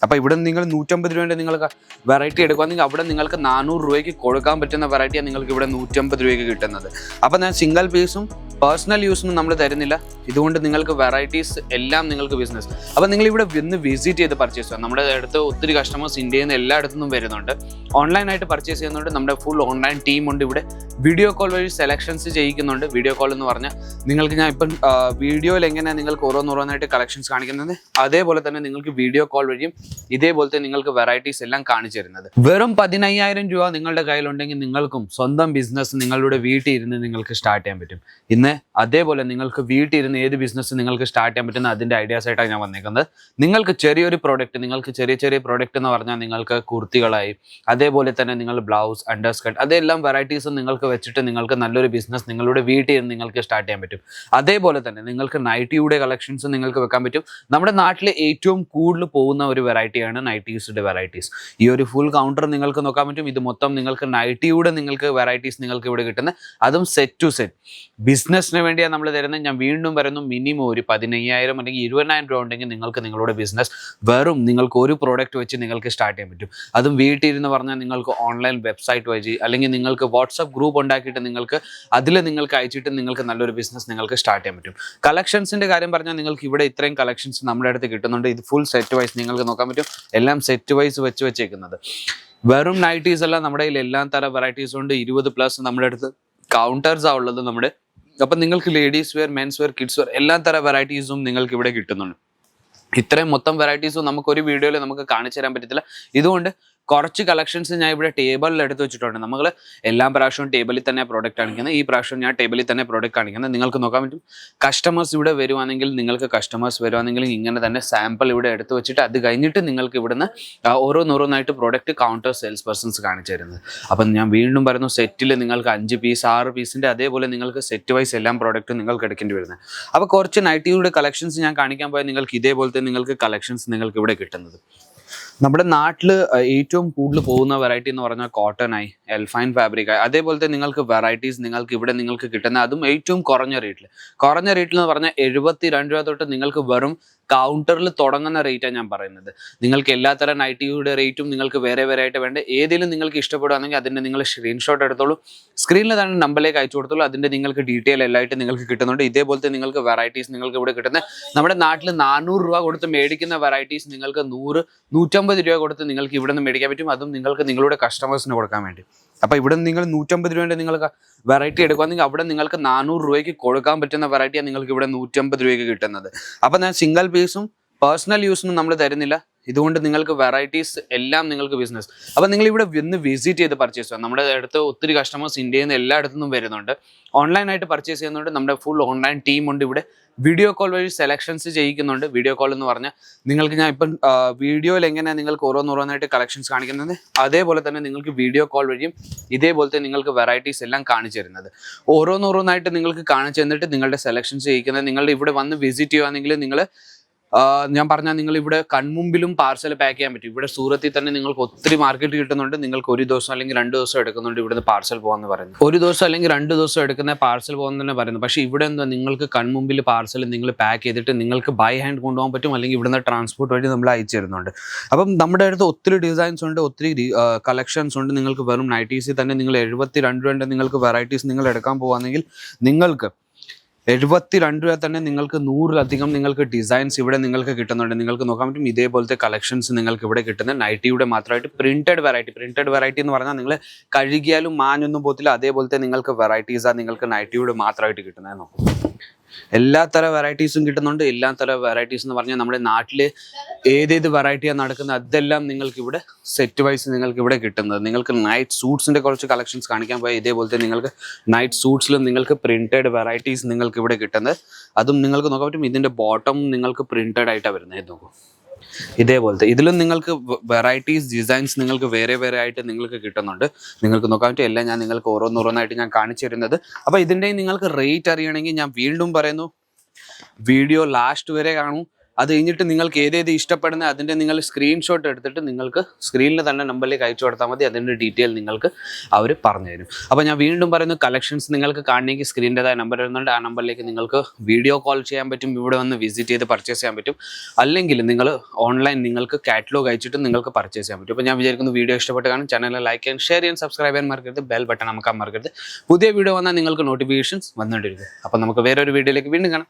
അപ്പോൾ ഇവിടെ നിങ്ങൾ 150 രൂപയുടെ നിങ്ങൾക്ക് വെറൈറ്റി എടുക്കുകയാണെങ്കിൽ അവിടെ നിങ്ങൾക്ക് 400 രൂപയ്ക്ക് കൊടുക്കാൻ പറ്റുന്ന വെറൈറ്റിയാണ് നിങ്ങൾക്ക് ഇവിടെ 150 രൂപയ്ക്ക് കിട്ടുന്നത്. അപ്പോൾ ഞാൻ സിംഗിൾ പീസും പേഴ്സണൽ യൂസിനും നമ്മൾ തരുന്നില്ല. ഇതുകൊണ്ട് നിങ്ങൾക്ക് വെറൈറ്റീസ് എല്ലാം നിങ്ങൾക്ക് ബിസിനസ്. അപ്പോൾ നിങ്ങൾ ഇവിടെ ഒന്ന് വിസിറ്റ് ചെയ്ത് പർച്ചേസ് ചെയ്യാം. നമ്മുടെ അടുത്ത് ഒത്തിരി കസ്റ്റമേഴ്സ് ഇന്ത്യയിൽ നിന്ന് എല്ലായിടത്തുനിന്നും വരുന്നുണ്ട്. ഓൺലൈനായിട്ട് പർച്ചേസ് ചെയ്യുന്നുണ്ട്. നമ്മുടെ ഫുൾ ഓൺലൈൻ ടീമുണ്ട് ഇവിടെ. വീഡിയോ കോൾ വഴി സെലക്ഷൻസ് ചെയ്യിക്കുന്നുണ്ട്. വീഡിയോ കോൾ എന്ന് പറഞ്ഞാൽ നിങ്ങൾക്ക് ഞാൻ ഇപ്പം വീഡിയോയിൽ എങ്ങനെയാണ് നിങ്ങൾക്ക് ഓരോന്നോരോന്നായിട്ട് കളക്ഷൻസ് കാണിക്കുന്നത്, അതേപോലെ തന്നെ നിങ്ങൾക്ക് വീഡിയോ കോൾ വഴിയും ഇതേപോലത്തെ നിങ്ങൾക്ക് വെറൈറ്റീസ് എല്ലാം കാണിച്ചു തരുന്നത്. വെറും 15,000 രൂപ നിങ്ങളുടെ കയ്യിലുണ്ടെങ്കിൽ നിങ്ങൾക്കും സ്വന്തം ബിസിനസ് നിങ്ങളുടെ വീട്ടിൽ ഇരുന്ന് നിങ്ങൾക്ക് സ്റ്റാർട്ട് ചെയ്യാൻ പറ്റും. ഇന്ന് അതേപോലെ നിങ്ങൾക്ക് വീട്ടിൽ ഇരുന്ന് ഏത് ബിസിനസ് നിങ്ങൾക്ക് സ്റ്റാർട്ട് ചെയ്യാൻ പറ്റുന്ന അതിൻ്റെ ഐഡിയാസ് ആയിട്ടാണ് ഞാൻ വന്നേക്കുന്നത്. നിങ്ങൾക്ക് ചെറിയൊരു പ്രോഡക്റ്റ്, നിങ്ങൾക്ക് ചെറിയ പ്രോഡക്റ്റ് എന്ന് പറഞ്ഞാൽ നിങ്ങൾക്ക് കുർത്തികളായി, അതേപോലെ തന്നെ നിങ്ങൾ ബ്ലൗസ്, അണ്ടർസ്കർട്ട്, അതെല്ലാം വെറൈറ്റീസ് നിങ്ങൾക്ക് വെച്ചിട്ട് നിങ്ങൾക്ക് നല്ലൊരു ബിസിനസ് നിങ്ങളുടെ വീട്ടിൽ ഇരുന്ന് നിങ്ങൾക്ക് സ്റ്റാർട്ട് ചെയ്യാൻ പറ്റും. അതേപോലെ തന്നെ നിങ്ങൾക്ക് നൈറ്റിയുടെ കളക്ഷൻസ് നിങ്ങൾക്ക് വെക്കാൻ പറ്റും. നമ്മുടെ നാട്ടിൽ ഏറ്റവും കൂടുതൽ പോകുന്ന ഒരു വെറൈറ്റിയാണ് നൈറ്റീസിൻ്റെ വെറൈറ്റീസ്. ഈ ഒരു ഫുൾ കൗണ്ടർ നിങ്ങൾക്ക് നോക്കാൻ പറ്റും. ഇത് മൊത്തം നിങ്ങൾക്ക് നൈറ്റിയുടെ നിങ്ങൾക്ക് വെറൈറ്റീസ് നിങ്ങൾക്ക് ഇവിടെ കിട്ടുന്നത്, അതും സെറ്റ് ടു സെറ്റ്. ബിസിനസ്സിന് വേണ്ടിയാണ് നമ്മൾ തരുന്നത്. ഞാൻ വീണ്ടും പറയുന്നു, മിനിമം ഒരു 15,000 അല്ലെങ്കിൽ 20,000 രൂപ ഉണ്ടെങ്കിൽ നിങ്ങൾക്ക് നിങ്ങളുടെ ബിസിനസ് വെറും നിങ്ങൾക്ക് ഒരു പ്രോഡക്റ്റ് വെച്ച് നിങ്ങൾക്ക് സ്റ്റാർട്ട് ചെയ്യാൻ പറ്റും. അതും വീട്ടിലിരുന്ന് പറഞ്ഞാൽ നിങ്ങൾക്ക് ഓൺലൈൻ വെബ്സൈറ്റ് വഴി അല്ലെങ്കിൽ നിങ്ങൾക്ക് വാട്സപ്പ് ഗ്രൂപ്പ് ഉണ്ടാക്കിയിട്ട് നിങ്ങൾക്ക് അതിൽ നിങ്ങൾക്ക് അയച്ചിട്ട് നിങ്ങൾക്ക് നല്ലൊരു ബിസിനസ് നിങ്ങൾക്ക് സ്റ്റാർട്ട് ചെയ്യാൻ പറ്റും. കളക്ഷൻസിൻ്റെ കാര്യം പറഞ്ഞാൽ നിങ്ങൾക്ക് ഇവിടെ ഇത്രയും കളക്ഷൻസ് നമ്മുടെ അടുത്ത് കിട്ടുന്നുണ്ട്. ഇത് ഫുൾ സെറ്റ് വൈസ് നിങ്ങൾക്ക് നോക്കാൻ പറ്റും. എല്ലാം സെറ്റ് വൈസ് വെച്ചേക്കുന്നത്. വെറും നൈറ്റീസ് അല്ല, നമ്മുടെ കയ്യിൽ എല്ലാ തരം വെറൈറ്റീസ് ഉണ്ട്. 20+ നമ്മുടെ അടുത്ത് കൗണ്ടേഴ്സാണ് ഉള്ളത് നമ്മുടെ. അപ്പം നിങ്ങൾക്ക് ladies wear, mens wear, kids wear എല്ലാ തരം വെറൈറ്റീസും നിങ്ങൾക്ക് ഇവിടെ കിട്ടുന്നുണ്ട്. ഇത്രയും മൊത്തം വെറൈറ്റീസും നമുക്കൊരു വീഡിയോയിൽ നമുക്ക് കാണിച്ചു തരാൻ പറ്റത്തില്ല. ഇതുകൊണ്ട് കുറച്ച് കളക്ഷൻസ് ഞാൻ ഇവിടെ ടേബിളിൽ എടുത്ത് വെച്ചിട്ടുണ്ട്. നമ്മൾ എല്ലാ പ്രാവശ്യവും ടേബിളിൽ തന്നെ പ്രോഡക്റ്റ് കാണിക്കുന്നത്. ഈ പ്രാവശ്യം ഞാൻ ടേബിളിൽ തന്നെ പ്രോഡക്റ്റ് കാണിക്കുന്നത്. നിങ്ങൾക്ക് നോക്കാൻ പറ്റും. കസ്റ്റമേഴ്സ് ഇവിടെ വരുവാണെങ്കിൽ ഇങ്ങനെ തന്നെ സാമ്പിൾ ഇവിടെ എടുത്ത് വെച്ചിട്ട് അത് കഴിഞ്ഞിട്ട് നിങ്ങൾക്ക് ഇവിടുന്ന് ഓരോന്നോരോന്നായിട്ട് പ്രോഡക്റ്റ് കൗണ്ടർ സെയിൽസ് പേഴ്സൺസ് കാണിച്ചു തരുന്നത്. അപ്പം ഞാൻ വീണ്ടും പറയുന്നു, സെറ്റിൽ നിങ്ങൾക്ക് 5 പീസ് 6 പീസിൻ്റെ അതേപോലെ നിങ്ങൾക്ക് സെറ്റ് വൈസ് എല്ലാം പ്രോഡക്റ്റ് നിങ്ങൾക്ക് എടുക്കേണ്ടി വരുന്നത്. അപ്പോൾ കുറച്ച് നൈറ്റിയുടെ കളക്ഷൻസ് ഞാൻ കാണിക്കാൻ പോയാൽ നിങ്ങൾക്ക് ഇതേപോലത്തെ നിങ്ങൾക്ക് കളക്ഷൻസ് നിങ്ങൾക്ക് ഇവിടെ കിട്ടുന്നത്. നമ്മുടെ നാട്ടിൽ ഏറ്റവും കൂടുതൽ പോകുന്ന വെറൈറ്റി എന്ന് പറഞ്ഞാൽ കോട്ടൺ ആയി, എൽഫൈൻ ഫാബ്രിക് ആയി, അതേപോലത്തെ നിങ്ങൾക്ക് വെറൈറ്റീസ് നിങ്ങൾക്ക് ഇവിടെ നിങ്ങൾക്ക് കിട്ടുന്ന അതും ഏറ്റവും കുറഞ്ഞ റേറ്റിൽ എന്ന് പറഞ്ഞാൽ 72 രൂപ തൊട്ട് നിങ്ങൾക്ക് വെറും കൗണ്ടറിൽ തുടങ്ങുന്ന റേറ്റാണ് ഞാൻ പറയുന്നത്. നിങ്ങൾക്ക് എല്ലാത്തരം നൈറ്റിയുടെ റേറ്റും നിങ്ങൾക്ക് വേറെ ആയിട്ട് വേണ്ട. ഏതെങ്കിലും നിങ്ങൾക്ക് ഇഷ്ടപ്പെടുകയാണെങ്കിൽ അതിൻ്റെ നിങ്ങൾ സ്ക്രീൻഷോട്ട് എടുത്തോളൂ. സ്ക്രീനിൽ തന്നെ നമ്പറിലേക്ക് അയച്ചു കൊടുത്തോളൂ. അതിൻ്റെ നിങ്ങൾക്ക് ഡീറ്റെയിൽ എല്ലായിട്ട് നിങ്ങൾക്ക് കിട്ടുന്നുണ്ട്. ഇതേപോലത്തെ നിങ്ങൾക്ക് വെറൈറ്റീസ് നിങ്ങൾക്ക് ഇവിടെ കിട്ടുന്നത്. നമ്മുടെ നാട്ടിൽ 400 രൂപ കൊടുത്ത് മേടിക്കുന്ന വെറൈറ്റീസ് നിങ്ങൾക്ക് 100-150 രൂപ കൊടുത്ത് നിങ്ങൾക്ക് ഇവിടെ നിന്ന് മേടിക്കാൻ പറ്റും. അതും നിങ്ങൾക്ക് നിങ്ങളുടെ കസ്റ്റമേഴ്സിന് കൊടുക്കാൻ വേണ്ടി. അപ്പോൾ ഇവിടെ നിങ്ങൾ 150 രൂപയുടെ നിങ്ങൾക്ക് വെറൈറ്റി എടുക്കുകയാണെങ്കിൽ അവിടെ നിങ്ങൾക്ക് 400 രൂപയ്ക്ക് കൊടുക്കാൻ പറ്റുന്ന വെറൈറ്റിയാണ് നിങ്ങൾക്ക് ഇവിടെ 150 രൂപയ്ക്ക് കിട്ടുന്നത്. അപ്പോൾ ഞാൻ സിംഗിൾ പീസും പേഴ്സണൽ യൂസിനും നമ്മൾ തരുന്നില്ല. ഇതുകൊണ്ട് നിങ്ങൾക്ക് വെറൈറ്റീസ് എല്ലാം നിങ്ങൾക്ക് ബിസിനസ്. അപ്പോൾ നിങ്ങൾ ഇവിടെ ഒന്ന് വിസിറ്റ് ചെയ്ത് പർച്ചേസ് ചെയ്യാം. നമ്മുടെ അടുത്ത് ഒത്തിരി കസ്റ്റമേഴ്സ് ഇന്ത്യയിൽ നിന്ന് എല്ലായിടത്തുനിന്നും വരുന്നുണ്ട്. ഓൺലൈനായിട്ട് പർച്ചേസ് ചെയ്യുന്നുണ്ട്. നമ്മുടെ ഫുൾ ഓൺലൈൻ ടീമുണ്ട് ഇവിടെ. വീഡിയോ കോൾ വഴി സെലക്ഷൻസ് ചെയ്യിക്കുന്നുണ്ട്. വീഡിയോ കോൾ എന്ന് പറഞ്ഞാൽ നിങ്ങൾക്ക് ഞാൻ ഇപ്പം വീഡിയോയിൽ എങ്ങനെയാണ് നിങ്ങൾക്ക് ഓരോന്നോരോന്നായിട്ട് കളക്ഷൻസ് കാണിക്കുന്നത്, അതേപോലെ തന്നെ നിങ്ങൾക്ക് വീഡിയോ കോൾ വഴിയും ഇതേപോലത്തെ നിങ്ങൾക്ക് വെറൈറ്റീസ് എല്ലാം കാണിച്ചു തരുന്നത്. ഓരോന്നോരോന്നായിട്ട് നിങ്ങൾക്ക് കാണിച്ചു തന്നിട്ട് നിങ്ങളുടെ സെലക്ഷൻസ് ചെയ്യിക്കുന്നത്. നിങ്ങളുടെ ഇവിടെ വന്ന് വിസിറ്റ് ചെയ്യുകയാണെങ്കിൽ നിങ്ങൾ ഞാൻ പറഞ്ഞാൽ നിങ്ങൾ ഇവിടെ കൺമുമ്പിലും പാർസൽ പാക്ക് ചെയ്യാൻ പറ്റും. ഇവിടെ സൂറത്തിൽ തന്നെ നിങ്ങൾക്ക് ഒത്തിരി മാർക്കറ്റ് കിട്ടുന്നുണ്ട്. നിങ്ങൾക്ക് 1 ദിവസം അല്ലെങ്കിൽ 2 ദിവസം എടുക്കുന്നുണ്ട് ഇവിടുന്ന് പാർസൽ പോകാമെന്ന് പറയുന്നത്. 1 ദിവസം അല്ലെങ്കിൽ 2 ദിവസം എടുക്കുന്ന പാർസൽ പോകുന്ന തന്നെ പറയുന്നത്. പക്ഷേ ഇവിടെ എന്താ നിങ്ങൾക്ക് കൺമുമ്പിൽ പാർസൽ നിങ്ങൾ പാക്ക് ചെയ്തിട്ട് നിങ്ങൾക്ക് ബൈ ഹാൻഡ് കൊണ്ടുപോകാൻ പറ്റും. അല്ലെങ്കിൽ ഇവിടുന്ന് ട്രാൻസ്പോർട്ട് വഴി നമ്മൾ അയച്ചു തരുന്നുണ്ട്. അപ്പം നമ്മുടെ അടുത്ത് ഒത്തിരി ഡിസൈൻസ് ഉണ്ട്, ഒത്തിരി കളക്ഷൻസ് ഉണ്ട്. നിങ്ങൾക്ക് വെറും നൈറ്റീസിൽ തന്നെ നിങ്ങൾ 72 രൂപ നിങ്ങൾക്ക് വെറൈറ്റീസ് നിങ്ങൾ എടുക്കാൻ പോകുകയാണെങ്കിൽ നിങ്ങൾക്ക് 72 രൂപ തന്നെ നിങ്ങൾക്ക് 100-ലധികം നിങ്ങൾക്ക് ഡിസൈൻസ് ഇവിടെ നിങ്ങൾക്ക് കിട്ടുന്നുണ്ട്. നിങ്ങൾക്ക് നോക്കാൻ പറ്റും. ഇതേപോലത്തെ കളക്ഷൻസ് നിങ്ങൾക്ക് ഇവിടെ കിട്ടുന്നത് നൈറ്റിയുടെ മാത്രമായിട്ട് പ്രിന്റഡ് വെറൈറ്റി എന്ന് പറഞ്ഞാൽ നിങ്ങൾ കഴുകിയാലും മാഞ്ഞൊന്നും പോകത്തില്ല. അതേപോലത്തെ നിങ്ങൾക്ക് വെറൈറ്റീസാണ് നിങ്ങൾക്ക് നൈറ്റിയുടെ മാത്രമായിട്ട് കിട്ടുന്നത്. നോക്കും എല്ലാ തരം വെറൈറ്റീസും കിട്ടുന്നുണ്ട്. എല്ലാ തരം വെറൈറ്റീസ് എന്ന് പറഞ്ഞാൽ നമ്മുടെ നാട്ടിൽ ഏതേത് വെറൈറ്റിയാണ് നടക്കുന്നത് അതെല്ലാം നിങ്ങൾക്ക് ഇവിടെ സെറ്റ് വൈസ് നിങ്ങൾക്ക് ഇവിടെ കിട്ടുന്നത്. നിങ്ങൾക്ക് നൈറ്റ് സൂട്ട്സിൻ്റെ കുറച്ച് കളക്ഷൻസ് കാണിക്കാൻ പോയാൽ ഇതേപോലത്തെ നിങ്ങൾക്ക് നൈറ്റ് സൂട്ട്സിലും നിങ്ങൾക്ക് പ്രിന്റഡ് വെറൈറ്റീസ് നിങ്ങൾക്ക് ഇവിടെ കിട്ടുന്നത്. അതും നിങ്ങൾക്ക് നോക്കാൻ പറ്റും. ഇതിൻ്റെ ബോട്ടം നിങ്ങൾക്ക് പ്രിന്റഡ് ആയിട്ടാണ് വരുന്നത്. നോക്കൂ ഇതേപോലത്തെ ഇതിലും നിങ്ങൾക്ക് വെറൈറ്റീസ് ഡിസൈൻസ് നിങ്ങൾക്ക് വേറെ ആയിട്ട് നിങ്ങൾക്ക് കിട്ടുന്നുണ്ട്. നിങ്ങൾക്ക് നോക്കാൻ പറ്റും. എല്ലാം ഞാൻ നിങ്ങൾക്ക് ഓരോന്നോരോന്നായിട്ട് ഞാൻ കാണിച്ചു തരുന്നത്. അപ്പോൾ ഇതിൻ്റെ നിങ്ങൾക്ക് റേറ്റ് അറിയണമെങ്കിൽ ഞാൻ വീണ്ടും പറയുന്നു, വീഡിയോ ലാസ്റ്റ് വരെ കാണൂ. അത് കഴിഞ്ഞിട്ട് നിങ്ങൾക്ക് ഏതേത് ഇഷ്ടപ്പെടുന്ന അതിൻ്റെ നിങ്ങൾ സ്ക്രീൻഷോട്ട് എടുത്തിട്ട് നിങ്ങൾക്ക് സ്ക്രീനിൽ തന്നെ നമ്പറിലേക്ക് അയച്ചു കൊടുത്താൽ മതി. അതിൻ്റെ ഡീറ്റെയിൽ നിങ്ങൾക്ക് അവർ പറഞ്ഞു തരും. അപ്പോൾ ഞാൻ വീണ്ടും പറയുന്നു, കളക്ഷൻസ് നിങ്ങൾക്ക് കാണണമെങ്കിൽ സ്ക്രീനിൻ്റെതായ നമ്പർ വരുന്നുണ്ട്. ആ നമ്പറിലേക്ക് നിങ്ങൾക്ക് വീഡിയോ കോൾ ചെയ്യാൻ പറ്റും, ഇവിടെ വന്ന് വിസിറ്റ് ചെയ്ത് പർച്ചേസ് ചെയ്യാൻ പറ്റും. അല്ലെങ്കിൽ നിങ്ങൾ ഓൺലൈൻ നിങ്ങൾക്ക് കാറ്റലോഗ് അയച്ചിട്ട് നിങ്ങൾക്ക് പർച്ചേസ് ചെയ്യാൻ പറ്റും. അപ്പോൾ ഞാൻ വിചാരിക്കുന്നു വീഡിയോ ഇഷ്ടപ്പെട്ട് കാണും. ചാനൽ ലൈക്ക് ചെയ്യാൻ, ഷെയർ ചെയ്യാൻ, സബ്സ്ക്രൈബ് ചെയ്യാൻ മറക്കരുത്. ബെൽ ബട്ടൺ അമക്കാൻ മറക്കരുത്. പുതിയ വീഡിയോ വന്നാൽ നിങ്ങൾക്ക് നോട്ടിഫിക്കേഷൻസ് വന്നുകൊണ്ടിരിക്കും. അപ്പോൾ നമുക്ക് വേറൊരു വീഡിയോയിലേക്ക് വീണ്ടും കാണാം.